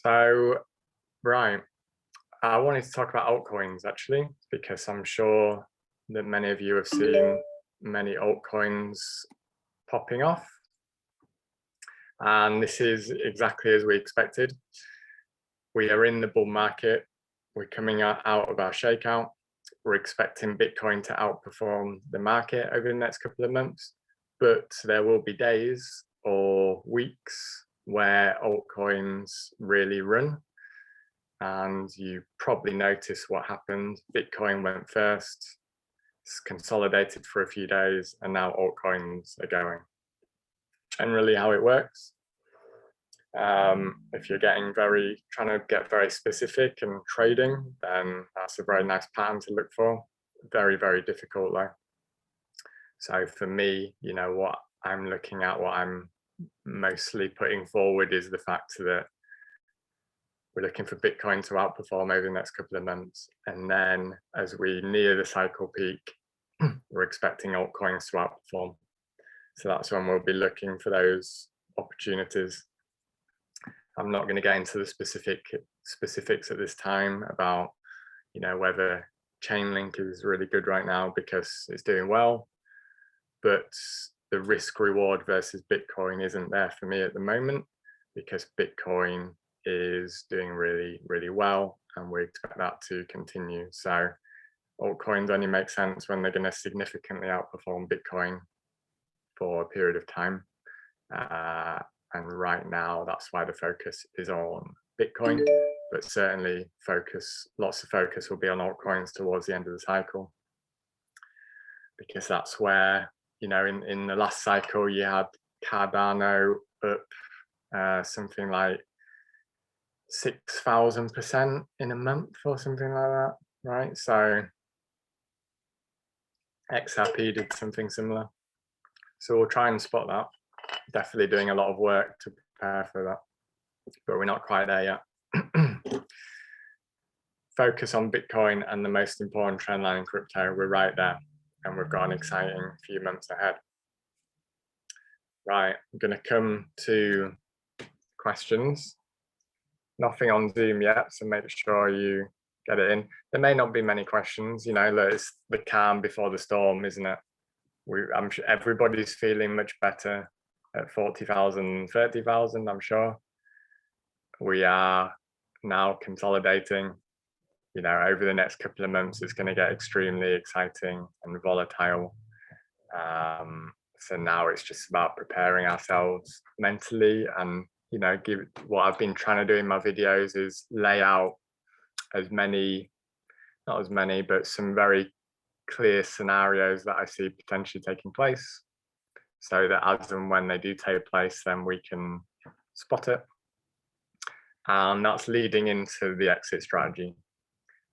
So, right, I wanted to talk about altcoins actually, because I'm sure that many of you have seen many altcoins popping off. And this is exactly as we expected. We are in the bull market. We're coming out of our shakeout. We're expecting Bitcoin to outperform the market over the next couple of months, but there will be days or weeks where altcoins really run. And you probably noticed what happened. Bitcoin went first, it's consolidated for a few days, and now altcoins are going. Generally how it works. If you're trying to get very specific and trading, then that's a very nice pattern to look for. Very, very difficult though. So for me, what I'm looking at, what I'm mostly putting forward is the fact that we're looking for Bitcoin to outperform over the next couple of months. And then as we near the cycle peak, we're expecting altcoins to outperform. So that's when we'll be looking for those opportunities. I'm not going to get into the specifics at this time about, whether Chainlink is really good right now because it's doing well, but the risk reward versus Bitcoin isn't there for me at the moment because Bitcoin is doing really, really well, and we expect that to continue. So altcoins only make sense when they're going to significantly outperform Bitcoin for a period of time. And right now, that's why the focus is on Bitcoin, but certainly lots of focus will be on altcoins towards the end of the cycle, because that's where, in the last cycle, you had Cardano up something like 6,000% in a month or something like that, right? So XRP did something similar. So we'll try and spot that. Definitely doing a lot of work to prepare for that, but we're not quite there yet. Focus on Bitcoin and the most important trend line in crypto. We're right there, and we've got an exciting few months ahead. Right, I'm going to come to questions. Nothing on Zoom yet, so make sure you get it in. There may not be many questions, it's the calm before the storm, isn't it? I'm sure everybody's feeling much better at 40,000, 30,000, I'm sure. We are now consolidating. Over the next couple of months, it's going to get extremely exciting and volatile. So now it's just about preparing ourselves mentally and, what I've been trying to do in my videos is lay out not as many, but some very clear scenarios that I see potentially taking place, so that as and when they do take place, then we can spot it. And that's leading into the exit strategy,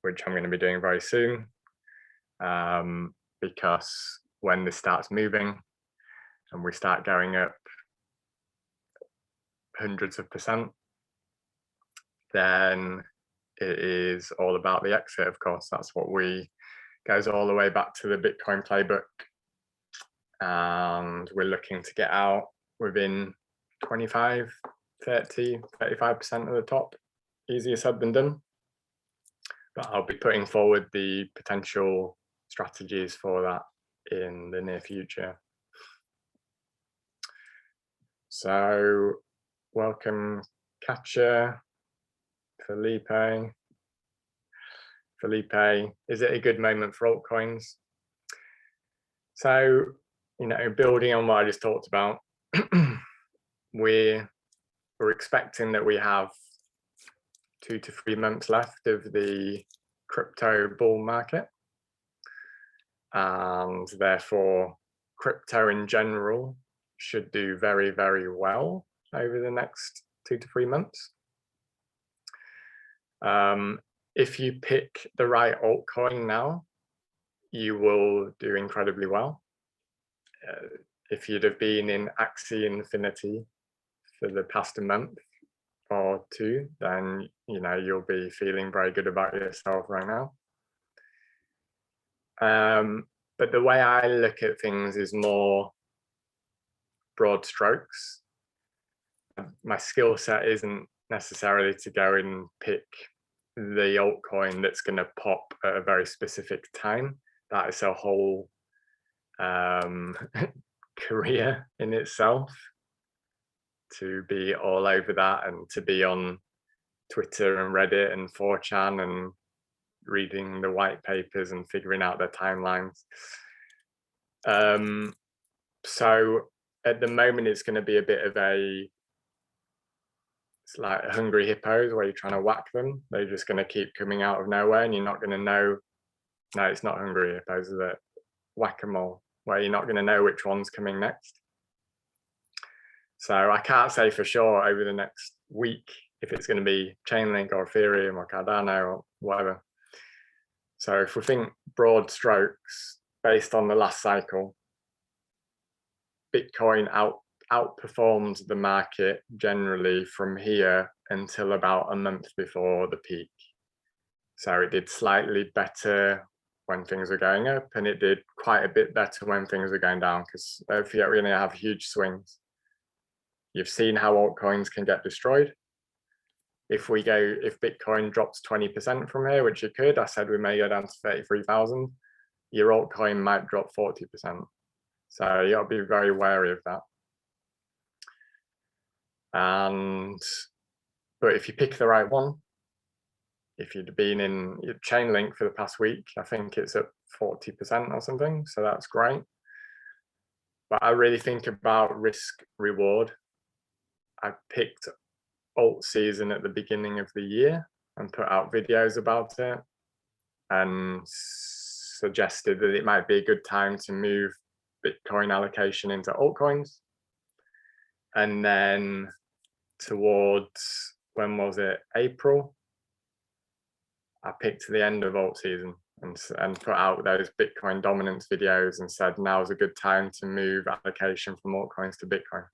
which I'm going to be doing very soon, because when this starts moving and we start going up hundreds of percent, then it is all about the exit, of course. That's what goes all the way back to the Bitcoin playbook. And we're looking to get out within 25, 30, 35% of the top. Easier said than done. But I'll be putting forward the potential strategies for that in the near future. So welcome, Katja, Felipe. Felipe, is it a good moment for altcoins? So, building on what I just talked about, we're expecting that we have 2 to 3 months left of the crypto bull market, and therefore crypto in general should do very, very well over the next 2 to 3 months. If you pick the right altcoin now, you will do incredibly well. If you'd have been in Axie Infinity for the past month or two, then you'll be feeling very good about yourself right now. But the way I look at things is more broad strokes. My skill set isn't necessarily to go and pick the altcoin that's going to pop at a very specific time. That is a whole career in itself, to be all over that and to be on Twitter and Reddit and 4chan and reading the white papers and figuring out their timelines. So at the moment, it's going to be a bit of it's like hungry hippos where you're trying to whack them. They're just going to keep coming out of nowhere and you're not going to know. No, it's not hungry hippos, is it? Whack-a-mole, where you're not going to know which one's coming next. So I can't say for sure over the next week if it's going to be Chainlink or Ethereum or Cardano or whatever. So if we think broad strokes based on the last cycle, Bitcoin outperformed the market generally from here until about a month before the peak. So it did slightly better when things were going up, and it did quite a bit better when things were going down, because don't forget, we're going to have huge swings. You've seen how altcoins can get destroyed. If Bitcoin drops 20% from here, which it could, I said we may go down to 33,000, your altcoin might drop 40%. So you got to be very wary of that. But if you pick the right one, if you'd been in your Chainlink for the past week, I think it's at 40% or something, so that's great. But I really think about risk reward. I picked alt season at the beginning of the year and put out videos about it and suggested that it might be a good time to move Bitcoin allocation into altcoins. And then towards, when was it, April, I picked the end of alt season and put out those Bitcoin dominance videos and said now's a good time to move allocation from altcoins to Bitcoin.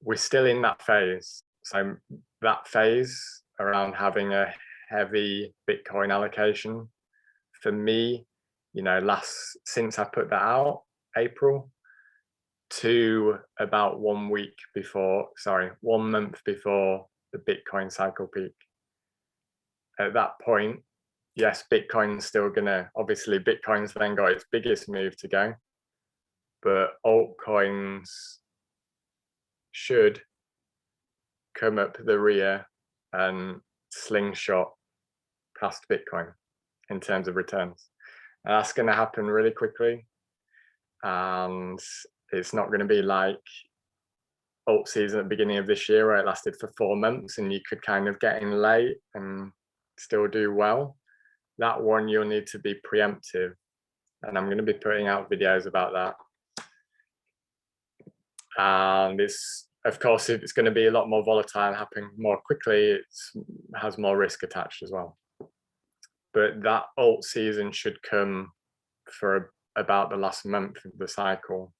We're still in that phase. So that phase around having a heavy Bitcoin allocation, for me, since I put that out, April, to about 1 month before the Bitcoin cycle peak. At that point, yes, Bitcoin's still obviously Bitcoin's then got its biggest move to go, but altcoins should come up the rear and slingshot past Bitcoin in terms of returns. And that's going to happen really quickly. And it's not going to be like alt season at the beginning of this year where it lasted for 4 months and you could kind of get in late and still do well. That one, you'll need to be preemptive. And I'm going to be putting out videos about that. And of course, if it's going to be a lot more volatile and happen more quickly, it has more risk attached as well. But that alt season should come for about the last month of the cycle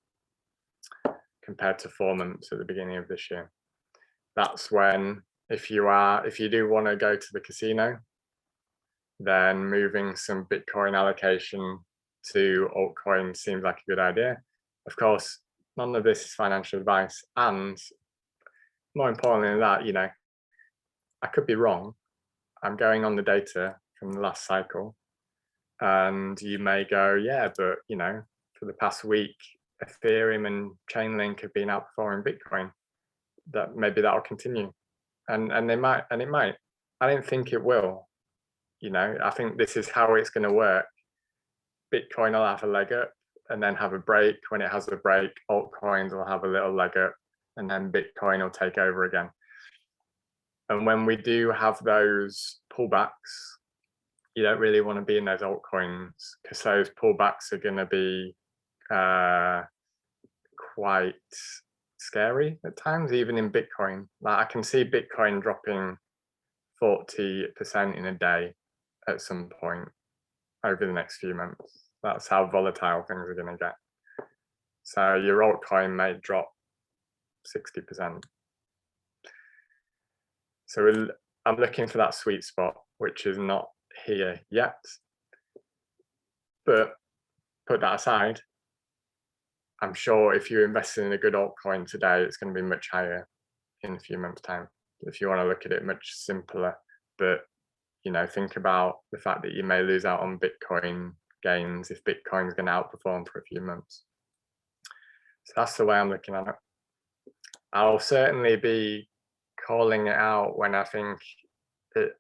compared to 4 months at the beginning of this year. That's when, if you do want to go to the casino, then moving some Bitcoin allocation to altcoins seems like a good idea. Of course, none of this is financial advice, and more importantly than that, I could be wrong. I'm going on the data from the last cycle, and you may go, yeah, but for the past week, Ethereum and Chainlink have been outperforming Bitcoin. That maybe that'll continue, and it might. I don't think it will. I think this is how it's going to work. Bitcoin will have a leg up and then have a break. When it has a break, altcoins will have a little leg up, and then Bitcoin will take over again. And when we do have those pullbacks, you don't really want to be in those altcoins, because those pullbacks are going to be quite scary at times, even in Bitcoin. Like I can see Bitcoin dropping 40% in a day at some point over the next few months. That's how volatile things are going to get. So your altcoin may drop 60%. So I'm looking for that sweet spot, which is not here yet. But put that aside, I'm sure if you're investing in a good altcoin today, it's going to be much higher in a few months' time. if you want to look at it much simpler. But you know, think about the fact that you may lose out on Bitcoin gains if Bitcoin's going to outperform for a few months. So that's the way I'm looking at it. I'll certainly be calling it out when I think the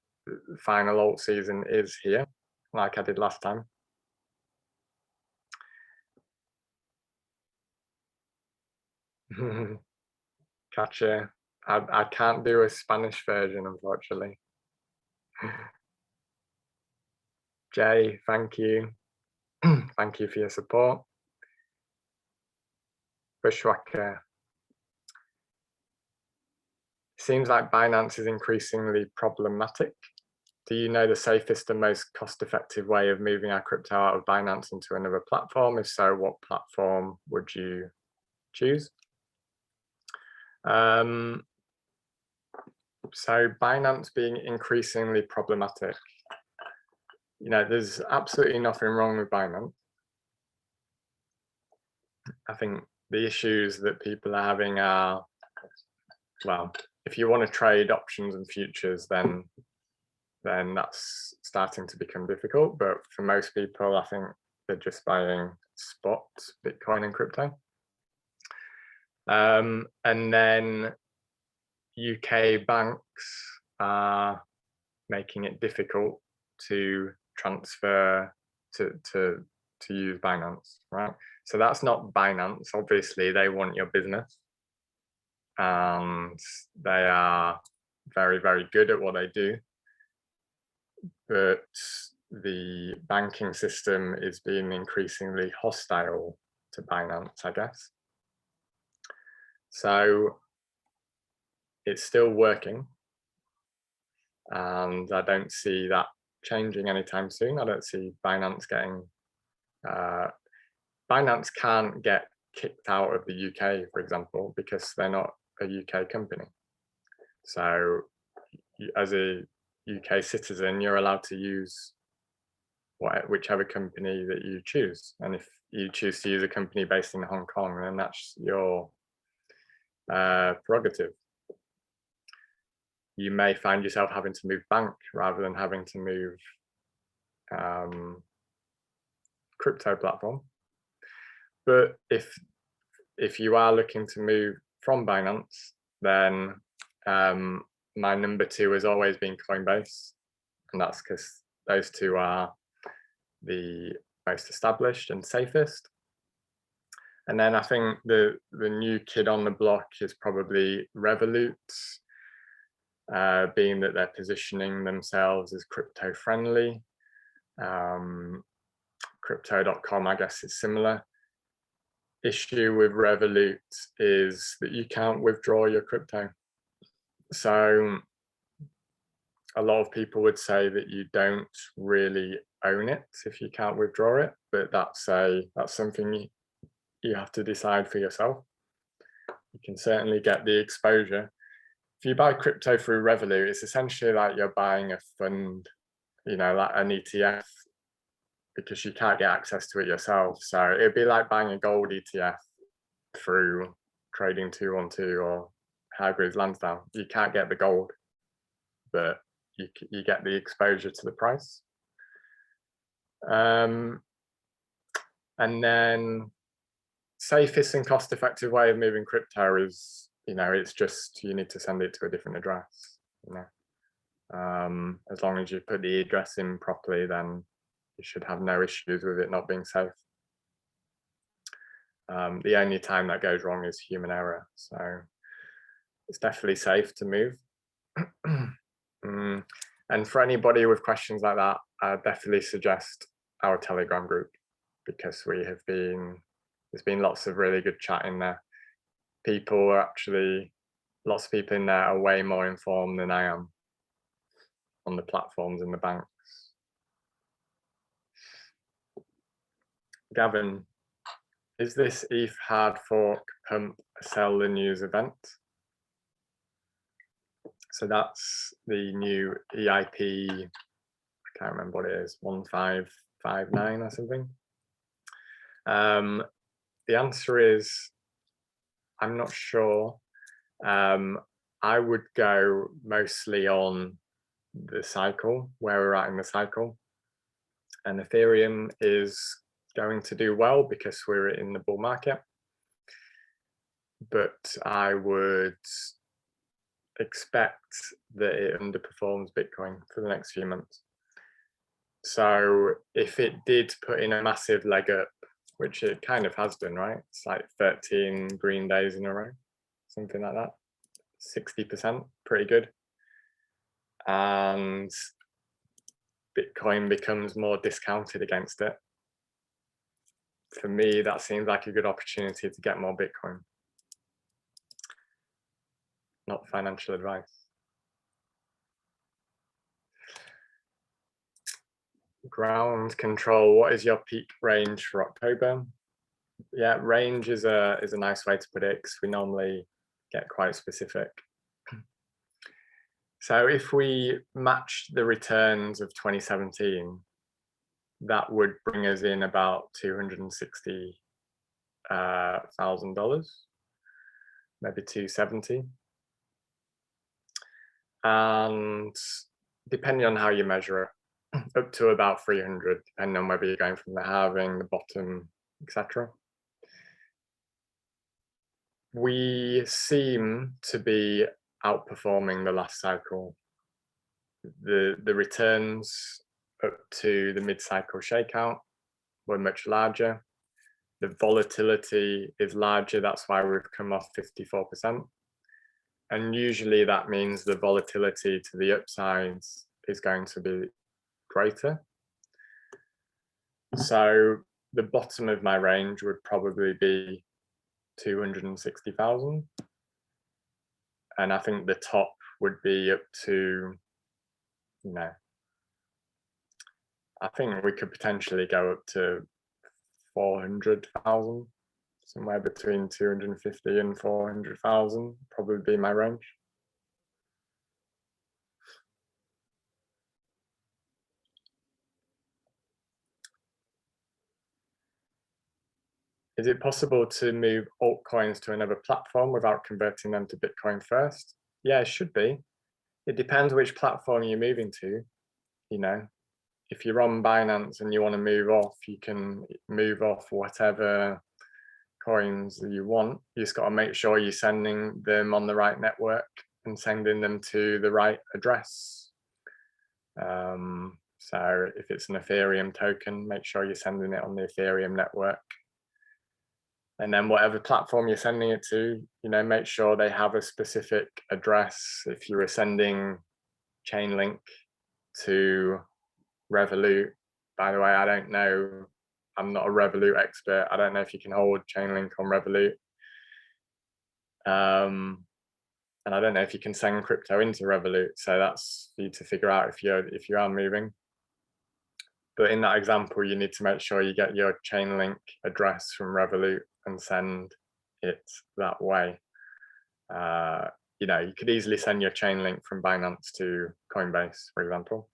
final alt season is here, like I did last time. Gotcha. I can't do a Spanish version, unfortunately. Jay, thank you. Thank you for your support. Bushwhacker. Seems like Binance is increasingly problematic. Do you know the safest and most cost-effective way of moving our crypto out of Binance into another platform? If so, what platform would you choose? So Binance being increasingly problematic. You know, there's absolutely nothing wrong with Binance. I think the issues that people are having are, well, if you want to trade options and futures, then that's starting to become difficult. But for most people, I think they're just buying spot Bitcoin and crypto. And then UK banks are making it difficult to transfer to use Binance, right? So that's not Binance. Obviously, they want your business, and they are very, very good at what they do. But the banking system is being increasingly hostile to Binance, I guess. So it's still working, and I don't see that changing anytime soon. I don't see Binance getting Binance can't get kicked out of the UK, for example, because they're not a UK company. So as a UK citizen, you're allowed to use whichever company that you choose. And if you choose to use a company based in Hong Kong, then that's your prerogative. You may find yourself having to move bank rather than having to move crypto platform. But if you are looking to move from Binance, then my number 2 has always been Coinbase, and that's because those two are the most established and safest. And then I think the new kid on the block is probably Revolut, being that they're positioning themselves as crypto friendly. Crypto.com, I guess, is similar. Issue with Revolut is that you can't withdraw your crypto. So a lot of people would say that you don't really own it if you can't withdraw it, but that's something you have to decide for yourself. You can certainly get the exposure. If you buy crypto through Revolut, it's essentially like you're buying a fund, you know, like an ETF, because you can't get access to it yourself. So it'd be like buying a gold ETF through Trading 212 or Hargreaves Lansdown. You can't get the gold, but you get the exposure to the price. And then safest and cost-effective way of moving crypto is, you know, it's just you need to send it to a different address. You know, as long as you put the address in properly, then you should have no issues with it not being safe. The only time that goes wrong is human error. So it's definitely safe to move. And for anybody with questions like that, I definitely suggest our Telegram group, because there's been lots of really good chat in there. Lots of people in there are way more informed than I am on the platforms and the banks. Gavin, is this ETH hard fork pump a sell the news event? So that's the new EIP, I can't remember what it is, 1559 or something. The answer is, I'm not sure. I would go mostly on the cycle, where we're at in the cycle. And Ethereum is going to do well because we're in the bull market. But I would expect that it underperforms Bitcoin for the next few months. So if it did put in a massive leg up, which it kind of has done, right? It's like 13 green days in a row, something like that. 60%, pretty good. And Bitcoin becomes more discounted against it. For me, that seems like a good opportunity to get more Bitcoin. Not financial advice. Ground control, what is your peak range for October? Yeah, range is a nice way to put it because we normally get quite specific. So if we match the returns of 2017, that would bring us in about $260,000, maybe 270. And depending on how you measure it, up to about 300, depending on whether you're going from the halving, the bottom, etc. We seem to be outperforming the last cycle. The returns up to the mid-cycle shakeout were much larger. The volatility is larger, that's why we've come off 54%. And usually that means the volatility to the upsides is going to be greater. So the bottom of my range would probably be 260,000. And I think the top would be up to, you know, I think we could potentially go up to 400,000, somewhere between 250 and 400,000, probably be my range. Is it possible to move altcoins to another platform without converting them to Bitcoin first? Yeah, it should be. It depends which platform you're moving to. You know, if you're on Binance and you want to move off, you can move off whatever coins you want. You just got to make sure you're sending them on the right network and sending them to the right address. So if it's an Ethereum token, make sure you're sending it on the Ethereum network. And then whatever platform you're sending it to, you know, make sure they have a specific address. If you were sending Chainlink to Revolut, by the way, I don't know, I'm not a Revolut expert. I don't know if you can hold Chainlink on Revolut. And I don't know if you can send crypto into Revolut. So that's for you to figure out if you are moving. But in that example, you need to make sure you get your Chainlink address from Revolut and send it that way. You know, you could easily send your Chainlink from Binance to Coinbase, for example.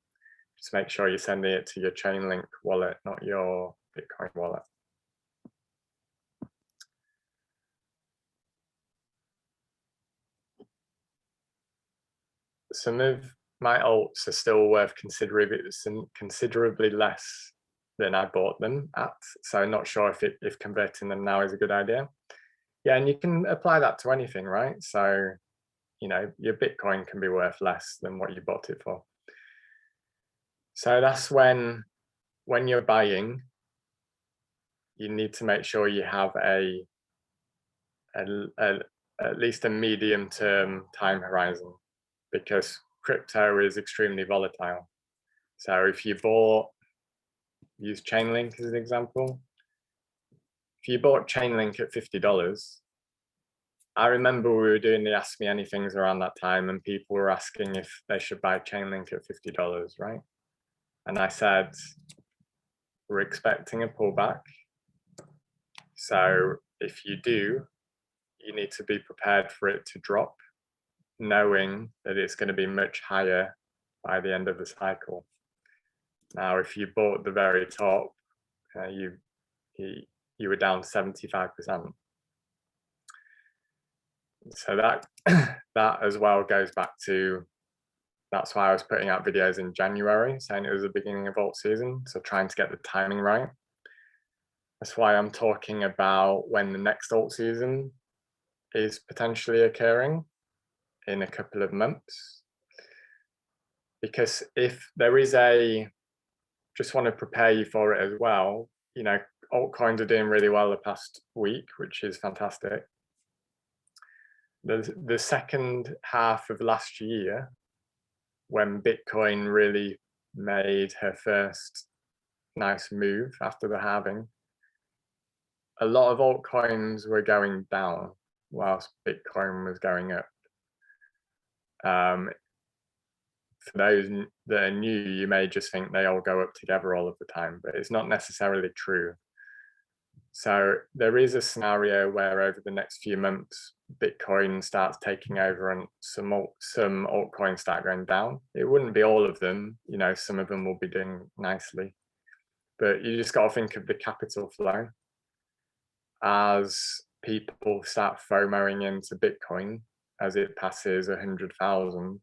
Just make sure you're sending it to your Chainlink wallet, not your Bitcoin wallet. Some of my alts are still worth considerably less than I bought them at. So I'm not sure if converting them now is a good idea. Yeah, and you can apply that to anything, right? So, you know, your Bitcoin can be worth less than what you bought it for. So that's when you're buying, you need to make sure you have at least a medium-term time horizon, because crypto is extremely volatile. So if you use Chainlink as an example, if you bought Chainlink at $50, I remember we were doing the Ask Me Anythings around that time and people were asking if they should buy Chainlink at $50, right? And I said, we're expecting a pullback. So if you do, you need to be prepared for it to drop, knowing that it's going to be much higher by the end of the cycle. Now, if you bought the very top, you were down 75%. So that that as well goes back to, that's why I was putting out videos in January saying it was the beginning of alt season, so trying to get the timing right. That's why I'm talking about when the next alt season is potentially occurring in a couple of months. Because if there is just want to prepare you for it as well, altcoins are doing really well the past week, which is fantastic. The second half of last year, when Bitcoin really made her first nice move after the halving, a lot of altcoins were going down whilst Bitcoin was going up. For those that are new, you may just think they all go up together all of the time, but it's not necessarily true. So there is a scenario where over the next few months, Bitcoin starts taking over and some altcoins start going down. It wouldn't be all of them, some of them will be doing nicely, but you just got to think of the capital flow. As people start FOMOing into Bitcoin as it passes 100,000,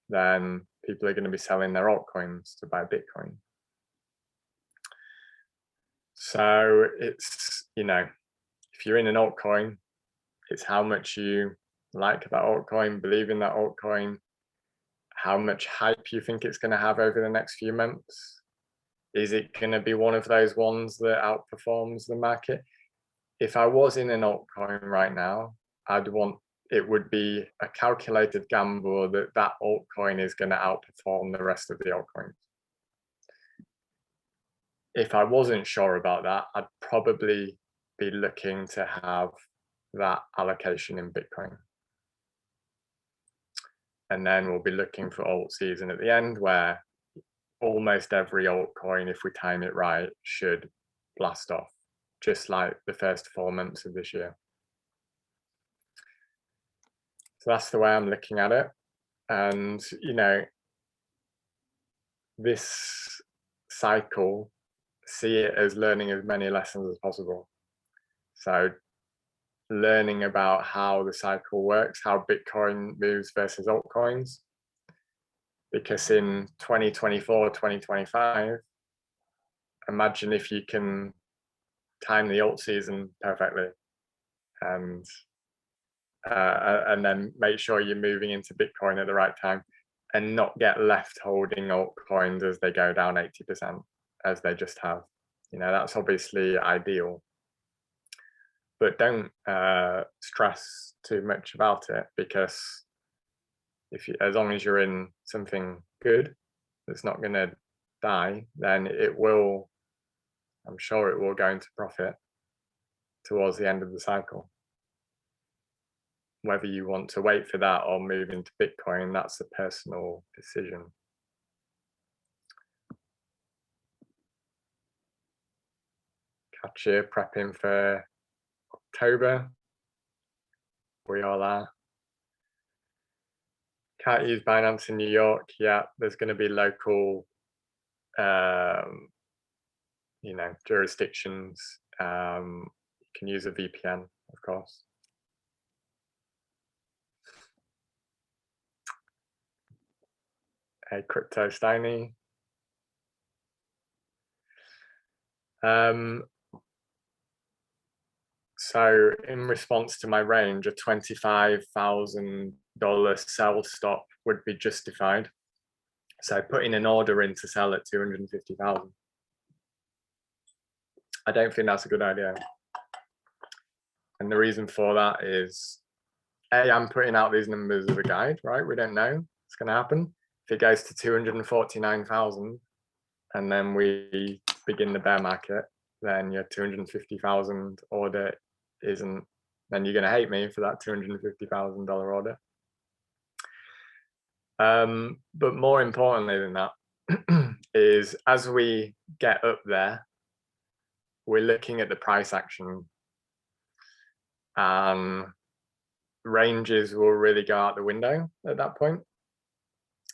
then people are going to be selling their altcoins to buy Bitcoin. So it's, if you're in an altcoin, it's how much you like that altcoin, believe in that altcoin, how much hype you think it's going to have over the next few months. Is it going to be one of those ones that outperforms the market? If I was in an altcoin right now, it would be a calculated gamble that altcoin is going to outperform the rest of the altcoins. If I wasn't sure about that, I'd probably be looking to have that allocation in Bitcoin. And then we'll be looking for alt season at the end, where almost every altcoin, if we time it right, should blast off, just like the first 4 months of this year. So that's the way I'm looking at it. And, this cycle, see it as learning as many lessons as possible. So learning about how the cycle works, how Bitcoin moves versus altcoins. Because in 2024, 2025, imagine if you can time the alt season perfectly and then make sure you're moving into Bitcoin at the right time and not get left holding altcoins as they go down 80%, as they just have. That's obviously ideal. But don't stress too much about it, because as long as you're in something good that's not going to die, then I'm sure it will go into profit towards the end of the cycle. Whether you want to wait for that or move into Bitcoin, that's a personal decision. Catch you prepping for October. We all are. Can't use Binance in New York yet. There's going to be local, jurisdictions. You can use a VPN, of course. Hey, Crypto Steiny. So in response to my range, a $25,000 sell stop would be justified. So putting an order in to sell at 250,000. I don't think that's a good idea. And the reason for that is, I'm putting out these numbers as a guide, right? We don't know what's going to happen. If it goes to 249,000 and then we begin the bear market, then your 250,000 order isn't, then you're going to hate me for that $250,000 order. But more importantly than that is, as we get up there, we're looking at the price action, and ranges will really go out the window at that point.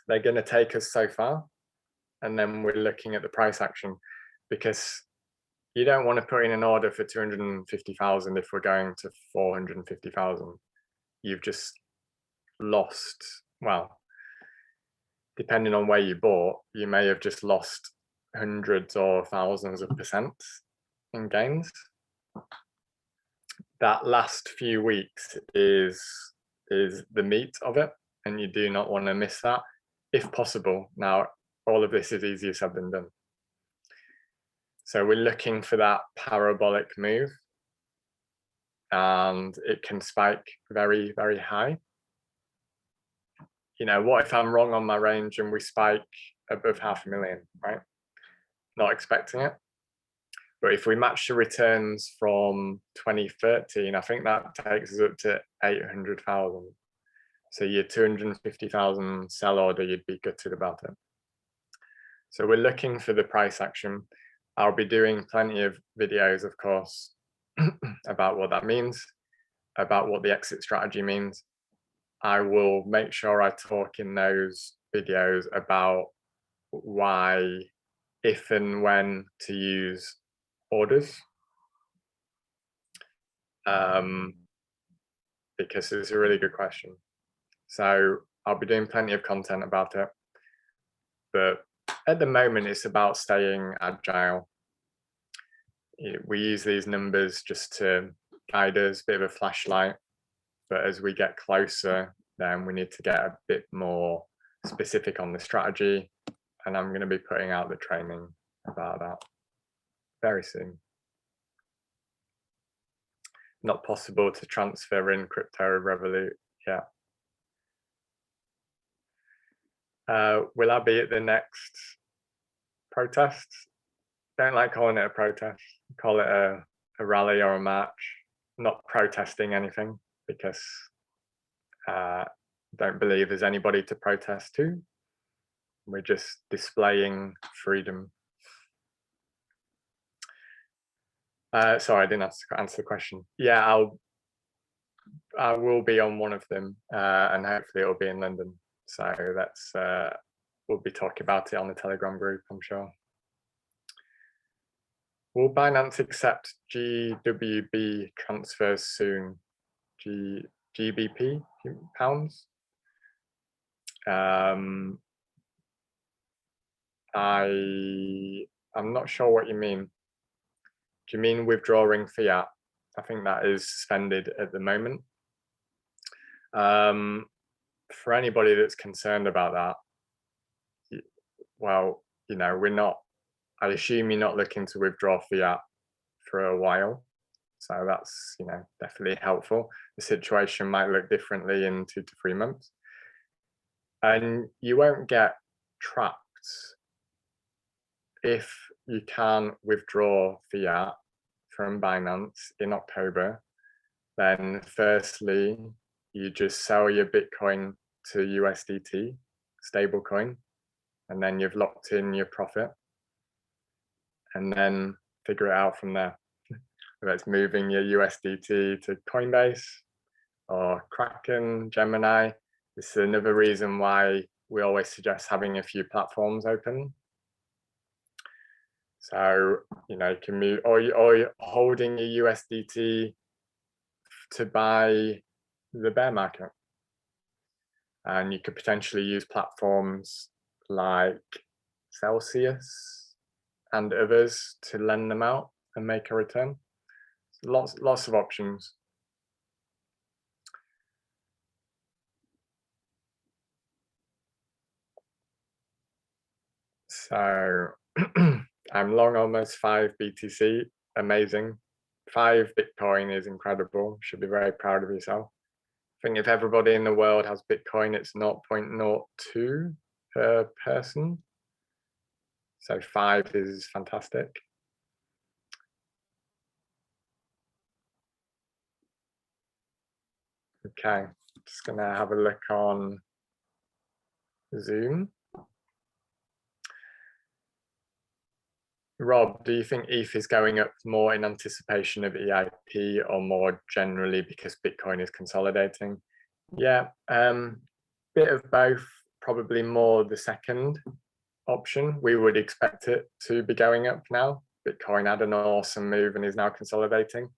They're going to take us so far, and then we're looking at the price action, because you don't want to put in an order for 250,000 if we're going to 450,000. You've just lost, well, depending on where you bought, you may have just lost hundreds or thousands of percent in gains. That last few weeks is the meat of it, and you do not want to miss that if possible. Now, all of this is easier said than done. So we're looking for that parabolic move, and it can spike very, very high. You know, what if I'm wrong on my range and we spike above 500,000, right? Not expecting it. But if we match the returns from 2013, I think that takes us up to 800,000. So your 250,000 sell order, you'd be gutted about it. So we're looking for the price action. I'll be doing plenty of videos, of course, about what that means, about what the exit strategy means. I will make sure I talk in those videos about why, if and when to use orders, because it's a really good question. So I'll be doing plenty of content about it, but at the moment it's about staying agile. We use these numbers just to guide us, a bit of a flashlight, but as we get closer, then we need to get a bit more specific on the strategy, and I'm going to be putting out the training about that very soon. Not possible to transfer in crypto Revolut yet. Will I be at the next protest? Don't like calling it a protest. Call it a rally or a march. Not protesting anything, because don't believe there's anybody to protest to. We're just displaying freedom. Sorry, I didn't answer the question. Yeah, I will be on one of them, and hopefully it'll be in London. So that's we'll be talking about it on the Telegram group, I'm sure. Will Binance accept GWB transfers soon? GBP pounds? I'm not sure what you mean. Do you mean withdrawing fiat? I think that is suspended at the moment. For anybody that's concerned about that, well, you know, we're not, I assume you're not looking to withdraw fiat for a while. So that's, you know, definitely helpful. The situation might look differently in 2 to 3 months. And you won't get trapped if you can withdraw fiat from Binance in October. Then firstly, you just sell your Bitcoin to USDT, stablecoin, and then you've locked in your profit, and then figure it out from there. Whether it's moving your USDT to Coinbase or Kraken, Gemini. This is another reason why we always suggest having a few platforms open. So, you know, you can move, or you're holding your USDT to buy the bear market. And you could potentially use platforms like Celsius and others to lend them out and make a return. Lots of options. So I'm long almost 5 BTC, amazing. 5 Bitcoin is incredible. Should be very proud of yourself. I think if everybody in the world has Bitcoin, it's 0.02 per person. So 5 is fantastic. Okay, just gonna have a look on Zoom. Rob, do you think ETH is going up more in anticipation of EIP or more generally because Bitcoin is consolidating? Yeah, bit of both, probably more the second option. We would expect it to be going up now. Bitcoin had an awesome move and is now consolidating.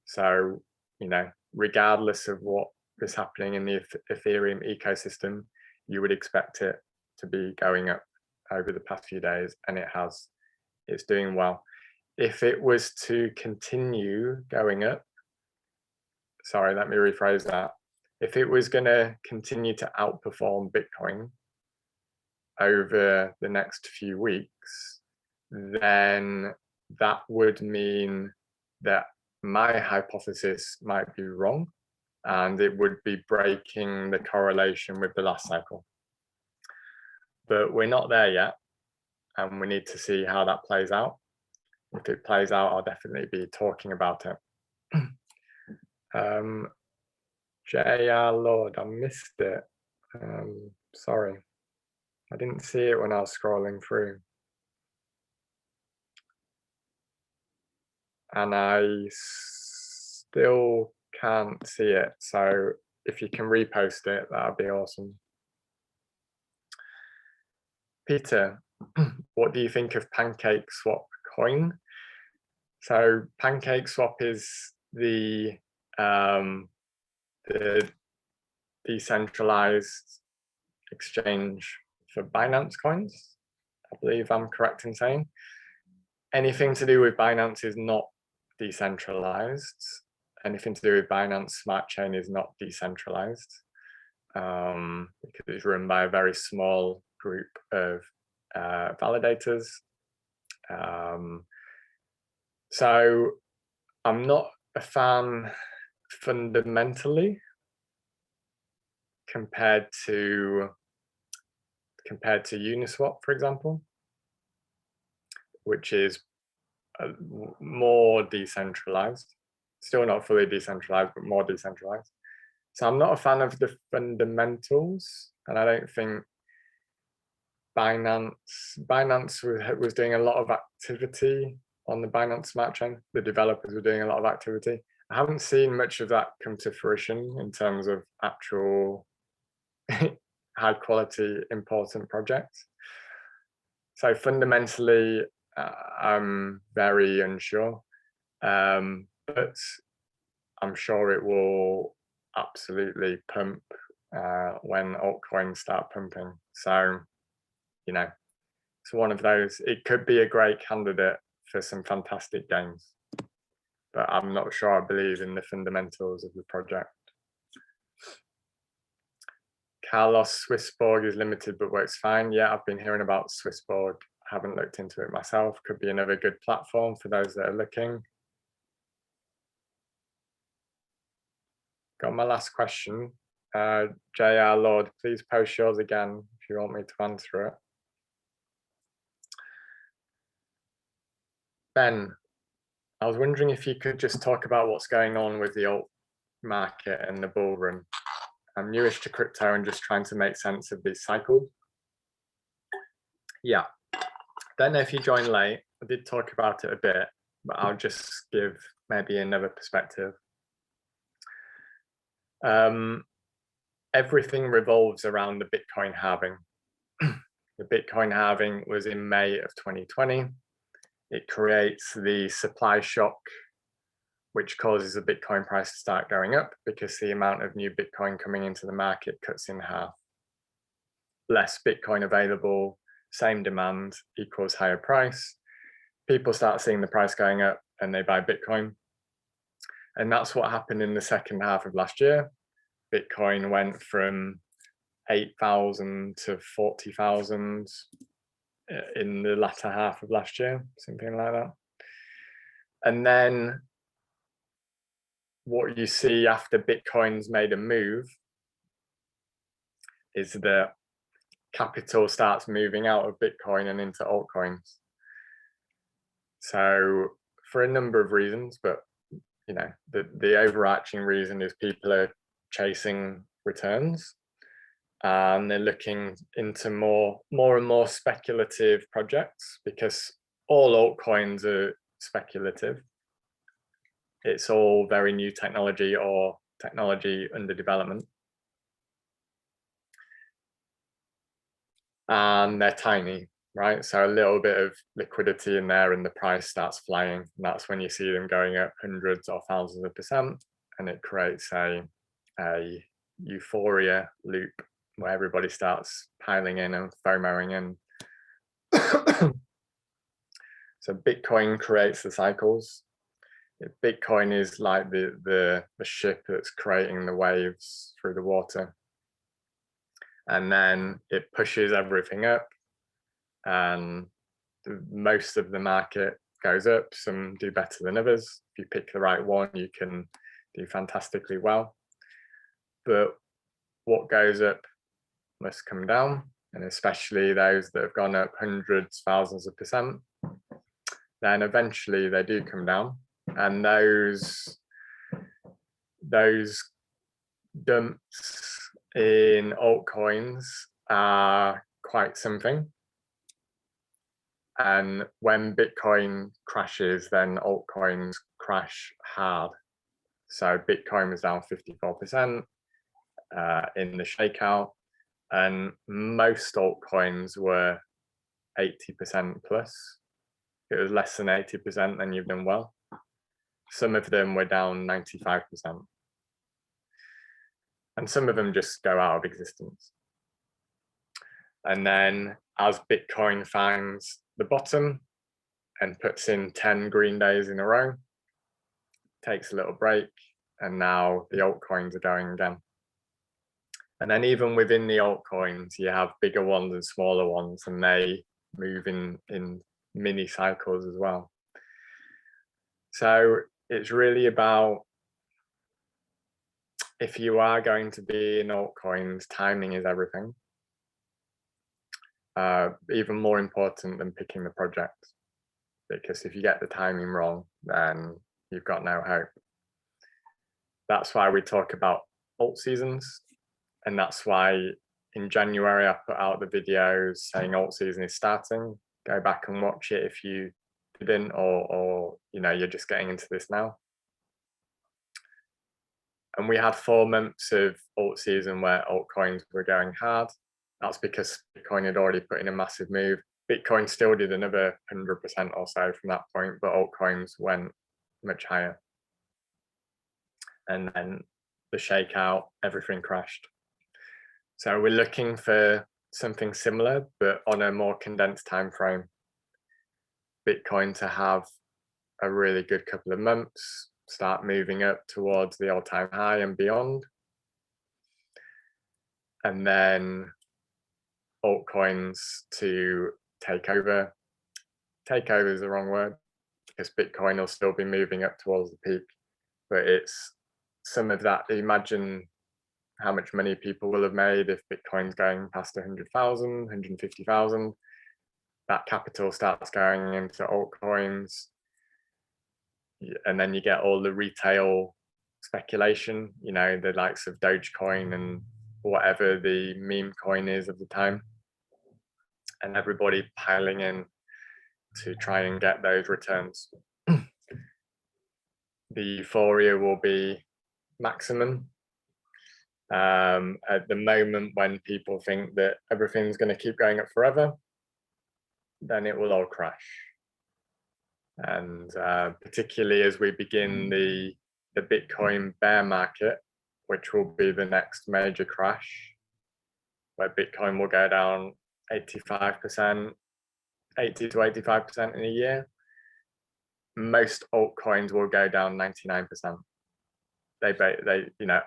So, you know, regardless of what this happening in the Ethereum ecosystem, you would expect it to be going up over the past few days, and it has. It's doing well. If it was to continue going up, sorry, let me rephrase that. If it was going to continue to outperform Bitcoin over the next few weeks, then that would mean that my hypothesis might be wrong, and it would be breaking the correlation with the last cycle. But we're not there yet, and we need to see how that plays out. If it plays out, I'll definitely be talking about it. JR Lord, I missed it. Sorry, I didn't see it when I was scrolling through. And I still can't see it. So if you can repost it, that would be awesome. Peter, what do you think of Pancake Swap coin? So Pancake Swap is the decentralized exchange for Binance coins. I believe I'm correct in saying. Anything to do with Binance is not decentralized. Anything to do with Binance Smart Chain is not decentralized, because it's run by a very small group of validators. So I'm not a fan fundamentally compared to Uniswap, for example, which is more decentralized. Still not fully decentralized, but more decentralized. So I'm not a fan of the fundamentals, and I don't think Binance was doing a lot of activity on the Binance Smart Chain. The developers were doing a lot of activity. I haven't seen much of that come to fruition in terms of actual high quality, important projects. So fundamentally, I'm very unsure, but I'm sure it will absolutely pump when altcoins start pumping. So, you know, it's one of those. It could be a great candidate for some fantastic gains, but I'm not sure I believe in the fundamentals of the project. Carlos, Swissborg is limited but works fine. Yeah, I've been hearing about Swissborg. I haven't looked into it myself. Could be another good platform for those that are looking. Got my last question. JR Lord, please post yours again if you want me to answer it. Ben, I was wondering if you could just talk about what's going on with the alt market and the bull run. I'm newish to crypto and just trying to make sense of these cycles. Yeah, don't know if you joined late. I did talk about it a bit, but I'll just give maybe another perspective. Everything revolves around the Bitcoin halving. The Bitcoin halving was in May of 2020. It creates the supply shock, which causes the Bitcoin price to start going up because the amount of new Bitcoin coming into the market cuts in half. Less Bitcoin available, same demand equals higher price. People start seeing the price going up and they buy Bitcoin. And that's what happened in the second half of last year. Bitcoin went from 8,000 to 40,000 in the latter half of last year, something like that. And then what you see after Bitcoin's made a move is that capital starts moving out of Bitcoin and into altcoins. So for a number of reasons, but you know, the overarching reason is people are chasing returns and they're looking into more and more speculative projects because all altcoins are speculative. It's all very new technology or technology under development. And they're tiny, right? So a little bit of liquidity in there and the price starts flying. And that's when you see them going up hundreds or thousands of %, and it creates a a euphoria loop where everybody starts piling in and FOMOing in. So Bitcoin creates the cycles. Bitcoin is like the ship that's creating the waves through the water. And then it pushes everything up, and most of the market goes up. Some do better than others. If you pick the right one, you can do fantastically well. But what goes up must come down, and especially those that have gone up hundreds, thousands of percent, then eventually they do come down. And those dumps in altcoins are quite something. And when Bitcoin crashes, then altcoins crash hard. So Bitcoin was down 54% in the shakeout, and most altcoins were 80% plus. If it was less than 80%, then you've done well. Some of them were down 95%. And some of them just go out of existence. And then as Bitcoin finds the bottom and puts in 10 green days in a row, takes a little break, and now the altcoins are going again. And then even within the altcoins, you have bigger ones and smaller ones, and they move in mini cycles as well. So it's really about, if you are going to be in altcoins, timing is everything. Even more important than picking the project, because if you get the timing wrong, then you've got no hope. That's why we talk about alt seasons, and that's why in January I put out the videos saying alt season is starting. Go back and watch it if you didn't, or you're just getting into this now. And we had 4 months of alt season where altcoins were going hard. That's because Bitcoin had already put in a massive move. Bitcoin still did another 100% or so from that point, but altcoins went much higher. And then the shakeout, everything crashed. So we're looking for something similar, but on a more condensed time frame. Bitcoin to have a really good couple of months, start moving up towards the all-time high and beyond. And then altcoins to take over. Take over is the wrong word, because Bitcoin will still be moving up towards the peak, but it's some of that. Imagine how much money people will have made if Bitcoin's going past 100,000, 150,000. That capital starts going into altcoins, and then you get all the retail speculation, the likes of Dogecoin and whatever the meme coin is of the time, and everybody piling in to try and get those returns. The euphoria will be maximum. At the moment, when people think that everything's going to keep going up forever, then it will all crash. And particularly as we begin the Bitcoin bear market, which will be the next major crash, where Bitcoin will go down 85%, 80 to 85% in a year, most altcoins will go down 99%. They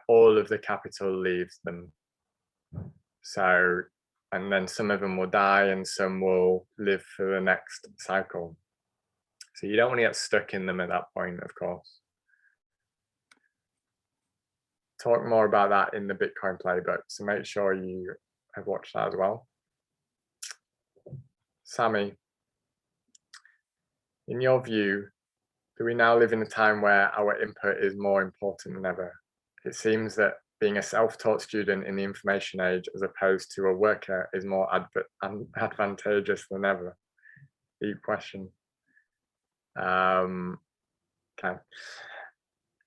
all of the capital leaves them. So, and then some of them will die and some will live for the next cycle. So you don't want to get stuck in them at that point, of course. Talk more about that in the Bitcoin playbook, so make sure you have watched that as well. Sammy, in your view, do we now live in a time where our input is more important than ever? It seems that being a self-taught student in the information age as opposed to a worker is more advantageous than ever. Deep question. Okay.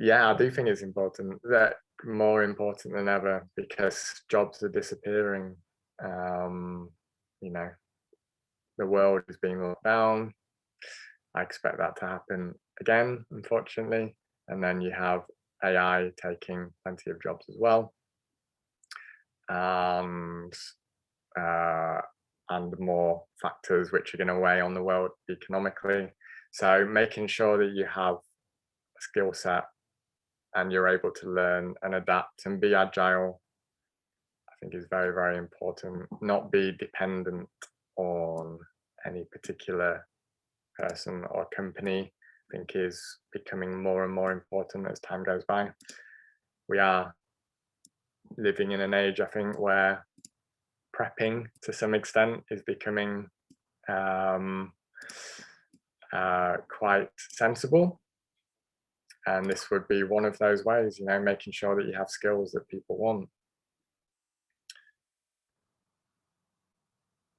Yeah, I do think it's important, that more important than ever, because jobs are disappearing. The world is being locked down. I expect that to happen again, unfortunately. And then you have AI taking plenty of jobs as well, and more factors which are going to weigh on the world economically. So making sure that you have a skill set and you're able to learn and adapt and be agile, I think is very, very important. Not be dependent on any particular person or company, I think is becoming more and more important as time goes by. We are living in an age, I think, where prepping to some extent is becoming quite sensible. And this would be one of those ways, you know, making sure that you have skills that people want.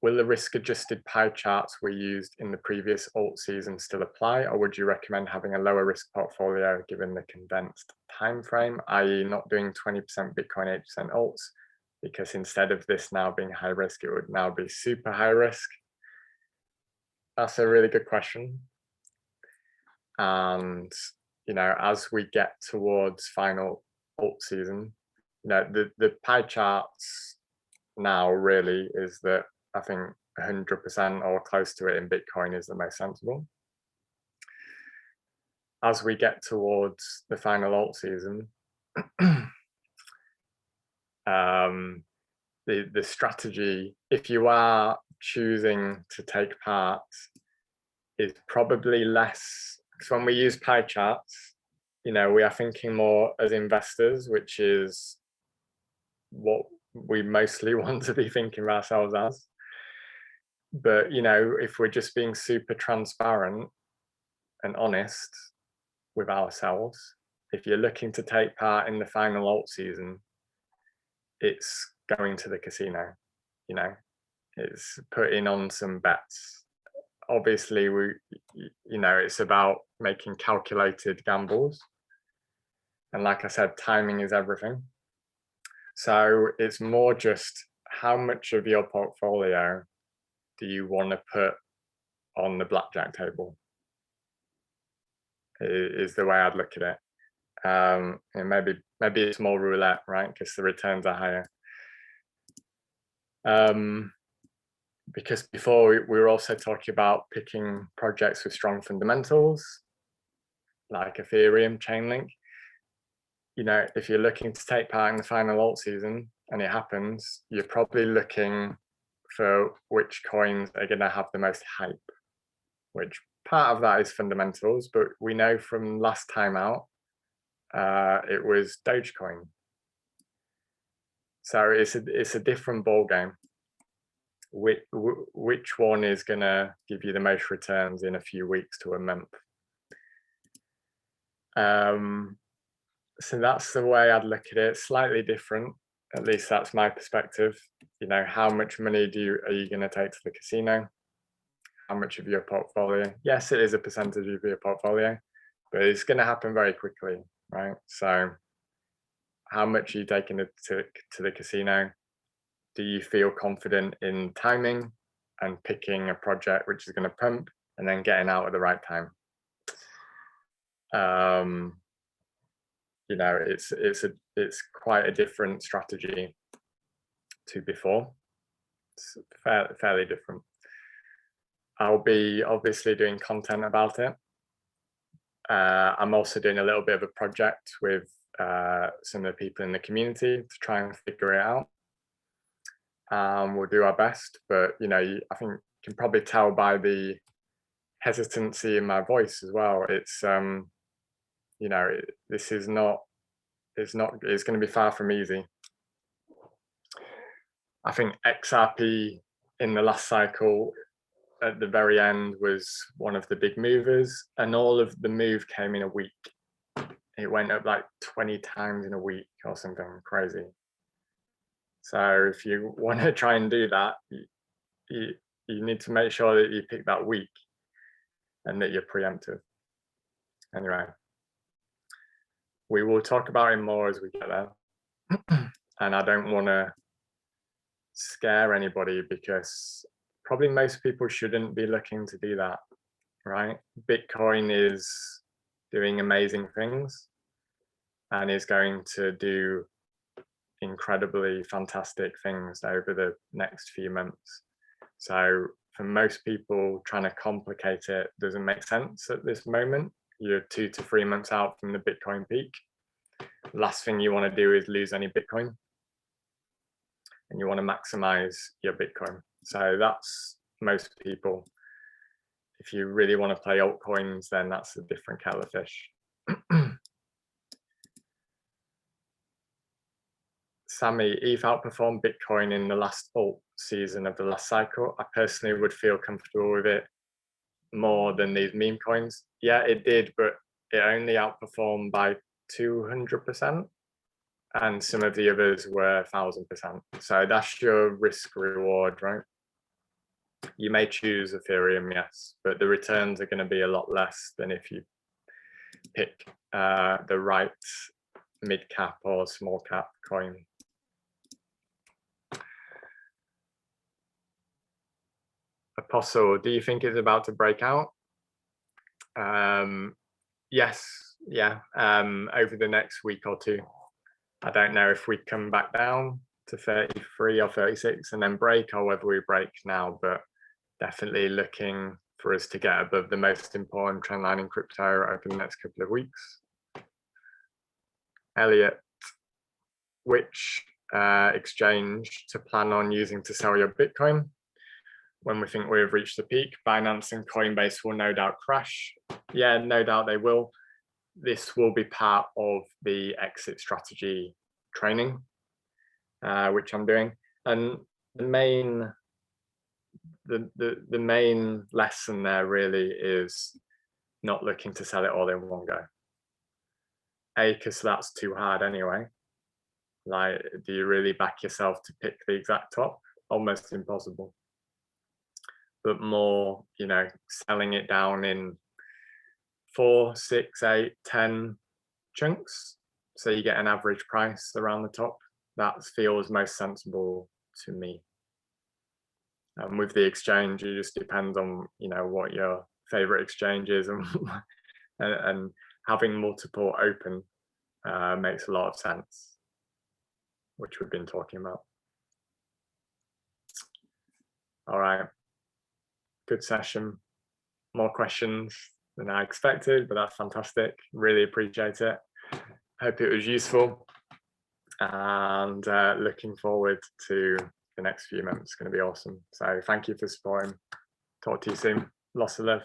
Will the risk-adjusted pie charts we used in the previous alt season still apply, or would you recommend having a lower risk portfolio given the condensed time frame, i.e. not doing 20% Bitcoin, 8% alts, because instead of this now being high risk, it would now be super high risk? That's a really good question. And, you know, as we get towards final alt season, you know, the pie charts now really is that I think 100% or close to it in Bitcoin is the most sensible. As we get towards the final alt season, the strategy, if you are choosing to take part, is probably less. Because when we use pie charts, you know, we are thinking more as investors, which is what we mostly want to be thinking of ourselves as. But, you know, if we're just being super transparent and honest with ourselves, if you're looking to take part in the final alt season, it's going to the casino, you know, it's putting on some bets. Obviously, you know, it's about making calculated gambles. And like I said, timing is everything. So it's more just how much of your portfolio do you want to put on the blackjack table, is the way I'd look at it. And maybe it's more roulette, right? Because the returns are higher. Because before we were also talking about picking projects with strong fundamentals, like Ethereum, Chainlink. You know, if you're looking to take part in the final alt season and it happens, you're probably looking for which coins are going to have the most hype, which part of that is fundamentals, but we know from last time out, it was Dogecoin. So it's a different ball game. Which one is going to give you the most returns in a few weeks to a month? So that's the way I'd look at it. Slightly different, at least that's my perspective. You know, how much money are you going to take to the casino? How much of your portfolio? Yes, it is a percentage of your portfolio, but it's going to happen very quickly, right? So how much are you taking it to the casino? Do you feel confident in timing and picking a project which is going to pump and then getting out at the right time? You know, it's quite a different strategy to before. It's fairly different. I'll be obviously doing content about it. I'm also doing a little bit of a project with some of the people in the community to try and figure it out. We'll do our best, but you know, I think you can probably tell by the hesitancy in my voice as well. It's you know, this is not. It's going to be far from easy. I think XRP in the last cycle at the very end was one of the big movers, and all of the move came in a week. It went up like 20 times in a week or something crazy. So if you want to try and do that, you need to make sure that you pick that week and that you're preemptive. Anyway, we will talk about it more as we get there. And I don't want to scare anybody, because probably most people shouldn't be looking to do that, right? Bitcoin is doing amazing things. and is going to do incredibly fantastic things over the next few months. So for most people, trying to complicate it doesn't make sense at this moment. You're 2 to 3 months out from the Bitcoin peak. Last thing you want to do is lose any Bitcoin, and you want to maximize your Bitcoin. So that's most people. If you really want to play altcoins, then that's a different kettle of fish. Sammy, ETH outperformed Bitcoin in the last alt season of the last cycle. I personally would feel comfortable with it more than these meme coins. Yeah, it did, but it only outperformed by 200%, and some of the others were 1000%. So that's your risk reward, right? You may choose Ethereum, yes, but the returns are going to be a lot less than if you pick the right mid cap or small cap coin. Apostle, do you think it's about to break out? Yes, yeah, over the next week or two. I don't know if we come back down to 33 or 36 and then break, or whether we break now, but definitely looking for us to get above the most important trend line in crypto over the next couple of weeks. Elliot, which exchange to plan on using to sell your Bitcoin? When we think we've reached the peak, Binance and Coinbase will no doubt crash. Yeah, no doubt they will. This will be part of the exit strategy training, which I'm doing. And the main lesson there really is not looking to sell it all in one go. Because that's too hard anyway. Like, do you really back yourself to pick the exact top? Almost impossible. But more, you know, selling it down in 4, 6, 8, 10 chunks, so you get an average price around the top. That feels most sensible to me. And with the exchange, it just depends on, you know, what your favorite exchange is, and having multiple open makes a lot of sense, which we've been talking about. All right, good session. More questions than I expected, but that's fantastic. Really appreciate it. Hope it was useful, and looking forward to the next few months. It's going to be awesome. So thank you for supporting. Talk to you soon. Lots of love.